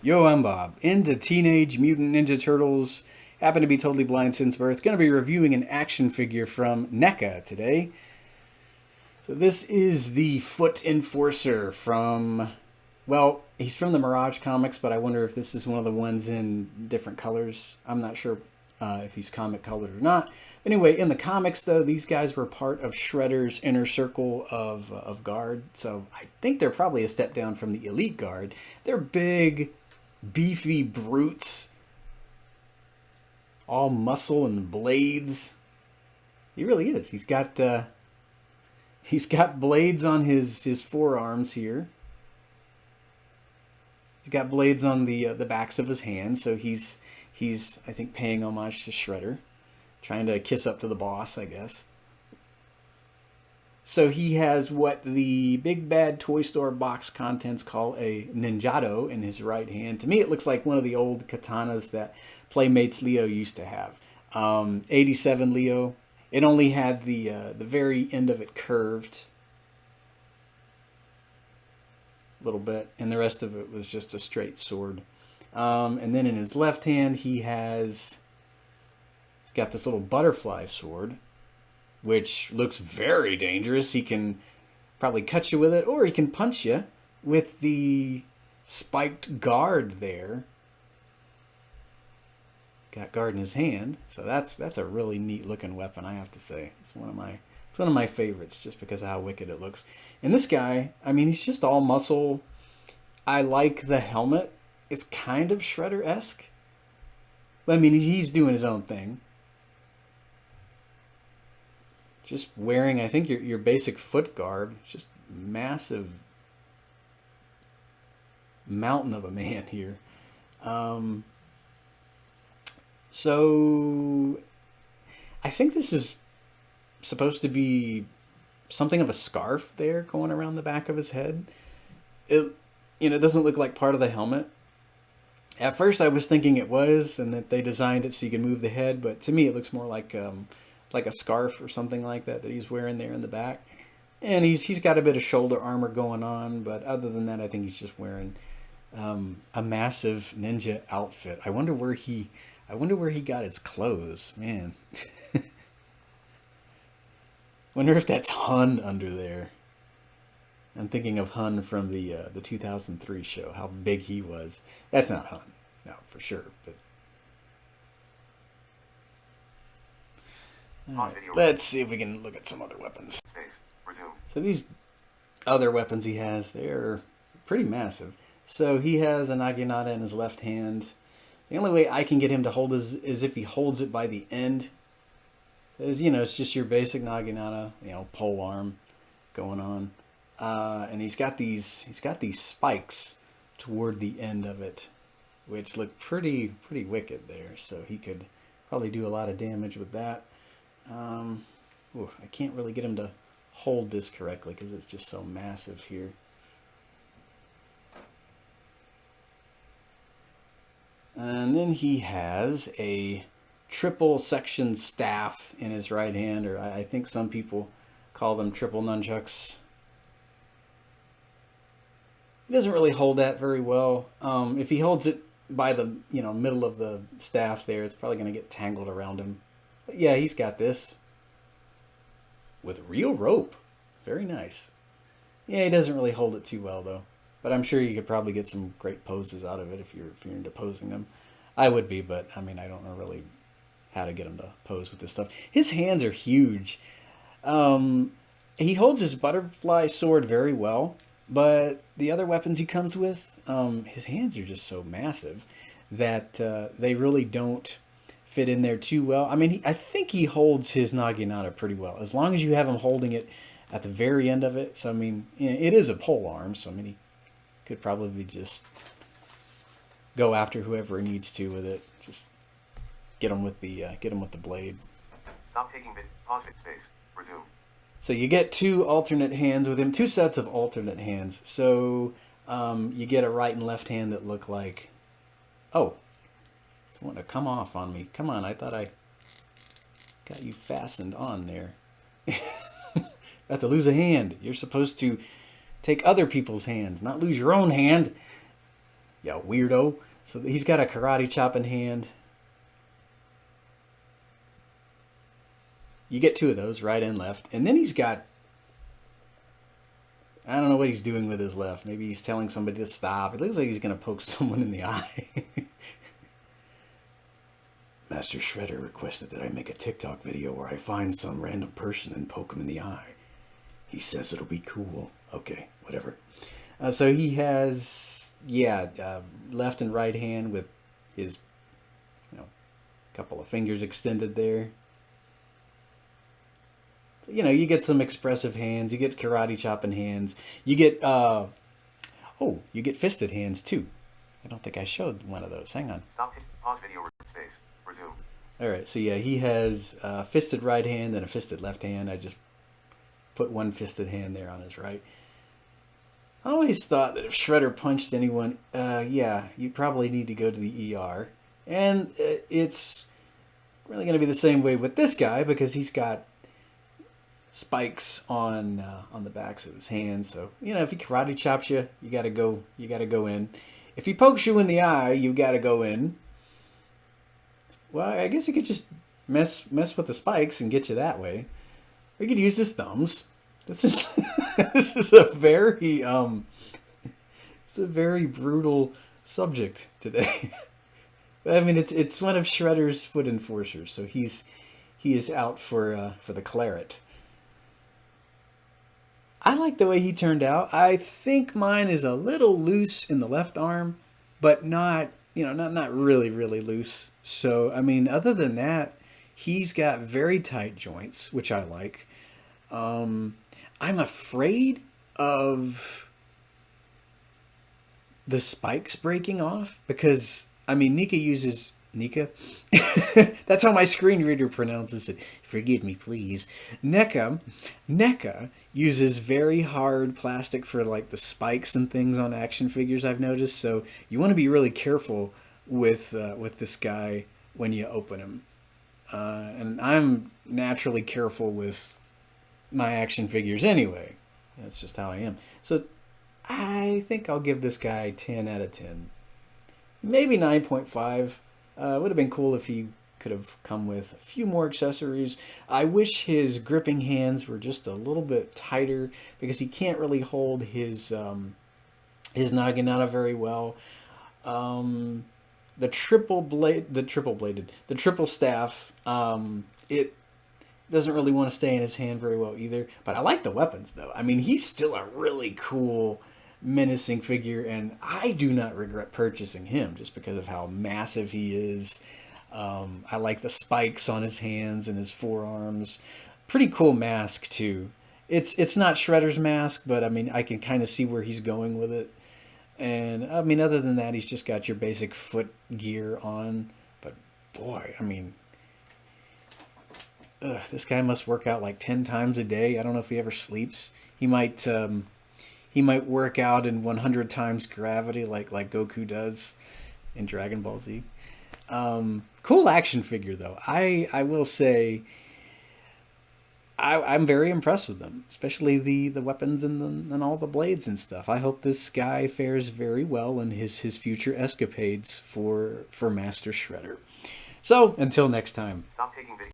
Yo, I'm Bob. Into Teenage Mutant Ninja Turtles. Happen to be totally blind since birth. Going to be reviewing an action figure from NECA today. So this is the Foot Enforcer from, well, he's from the Mirage comics, but I wonder if this is one of the ones in different colors. I'm not sure if he's comic colored or not. Anyway, in the comics, though, these guys were part of Shredder's inner circle of Guard. So I think they're probably a step down from the Elite Guard. They're big, beefy brutes, all muscle and blades. He really is. He's got blades on his forearms here. He's got blades on the backs of his hands. So he's I think paying homage to Shredder, trying to kiss up to the boss, I guess. So he has what the Big Bad Toy Store box contents call a ninjato in his right hand. To me, it looks like one of the old katanas that Playmates Leo used to have. 87 Leo. It only had the very end of it curved a little bit, and the rest of it was just a straight sword. And then in his left hand, he's got this little butterfly sword, which looks very dangerous. He can probably cut you with it, or he can punch you with the spiked guard there. Got guard in his hand, so that's a really neat looking weapon, I have to say. It's one of my favorites, just because of how wicked it looks. And this guy, I mean, he's just all muscle. I like the helmet. It's kind of Shredder-esque. I mean, he's doing his own thing. Just wearing, I think, your basic foot garb. Just massive mountain of a man here. So I think this is supposed to be something of a scarf there going around the back of his head. It doesn't look like part of the helmet. At first I was thinking it was, and that they designed it so you can move the head, but to me it looks more like a scarf or something like that he's wearing there in the back. And he's got a bit of shoulder armor going on, but other than that, I think he's just wearing a massive ninja outfit. I wonder where he got his clothes, man. Wonder if that's Hun under there. I'm thinking of Hun from the 2003 show, how big he was. That's not Hun, no, for sure. But right, let's see if we can look at some other weapons. So these other weapons he has, they're pretty massive. So he has a naginata in his left hand. The only way I can get him to hold is if he holds it by the end. It's just your basic naginata, pole arm going on. And he's got these spikes toward the end of it, which look pretty wicked there. So he could probably do a lot of damage with that. I can't really get him to hold this correctly because it's just so massive here. And then he has a triple section staff in his right hand, or I think some people call them triple nunchucks. He doesn't really hold that very well. If he holds it by the middle of the staff there, it's probably going to get tangled around him. But yeah, he's got this with real rope. Very nice. Yeah, he doesn't really hold it too well though. But I'm sure you could probably get some great poses out of it if you're into posing them. I would be, but I mean, I don't know really how to get him to pose with this stuff. His hands are huge. He holds his butterfly sword very well, but the other weapons he comes with, his hands are just so massive that they really don't fit in there too well. I mean, I think he holds his naginata pretty well, as long as you have him holding it at the very end of it. So I mean, it is a pole arm, so I mean, he could probably just go after whoever he needs to with it. Just get him with the blade. Stop taking bit. Pause bit space. Resume. So you get two alternate hands with him, two sets of alternate hands. So you get a right and left hand that look like, oh, it's wanting to come off on me. Come on, I thought I got you fastened on there. About to lose a hand. You're supposed to take other people's hands, not lose your own hand. Yeah, weirdo. So he's got a karate chop in hand. You get 2 of those, right and left. And then he's got... I don't know what he's doing with his left. Maybe he's telling somebody to stop. It looks like he's going to poke someone in the eye. Master Shredder requested that I make a TikTok video where I find some random person and poke him in the eye. He says it'll be cool. Okay, whatever. So he has, left and right hand with his, couple of fingers extended there. So, you get some expressive hands. You get karate chopping hands. You get, you get fisted hands too. I don't think I showed one of those. Hang on. Stop. Pause video. Space. Resume. All right. So yeah, he has a fisted right hand and a fisted left hand. I just put one fisted hand there on his right. I always thought that if Shredder punched anyone, you probably need to go to the ER. And it's really going to be the same way with this guy because he's got spikes on the backs of his hands. So, if he karate chops you, you got to go in. If he pokes you in the eye, you've got to go in. Well, I guess he could just mess with the spikes and get you that way. Or he could use his thumbs. This is this is a very it's a very brutal subject today. I mean, it's one of Shredder's foot enforcers, so he is out for the claret. I like the way he turned out. I think mine is a little loose in the left arm, but not really loose. So, I mean, other than that, he's got very tight joints, which I like. I'm afraid of the spikes breaking off because, I mean, NECA? That's how my screen reader pronounces it. Forgive me, please. NECA uses very hard plastic for like the spikes and things on action figures, I've noticed. So you want to be really careful with this guy when you open him. And I'm naturally careful with my action figures anyway. That's just how I am. So I think I'll give this guy 10 out of 10. Maybe 9.5. It would have been cool if he could have come with a few more accessories. I wish his gripping hands were just a little bit tighter because he can't really hold his naginata very well. The triple staff, it doesn't really want to stay in his hand very well either. But I like the weapons though. I mean, he's still a really cool, menacing figure, and I do not regret purchasing him just because of how massive he is. I like the spikes on his hands and his forearms. Pretty cool mask too. It's not Shredder's mask, but I mean I can kind of see where he's going with it. And I mean, other than that, he's just got your basic foot gear on. But boy, I mean, this guy must work out like 10 times a day. I don't know if he ever sleeps. He might work out in 100 times gravity like Goku does in Dragon Ball Z. Cool action figure though. I will say I'm very impressed with them, especially the weapons and all the blades and stuff. I hope this guy fares very well in his future escapades for Master Shredder. So until next time. Stop taking video.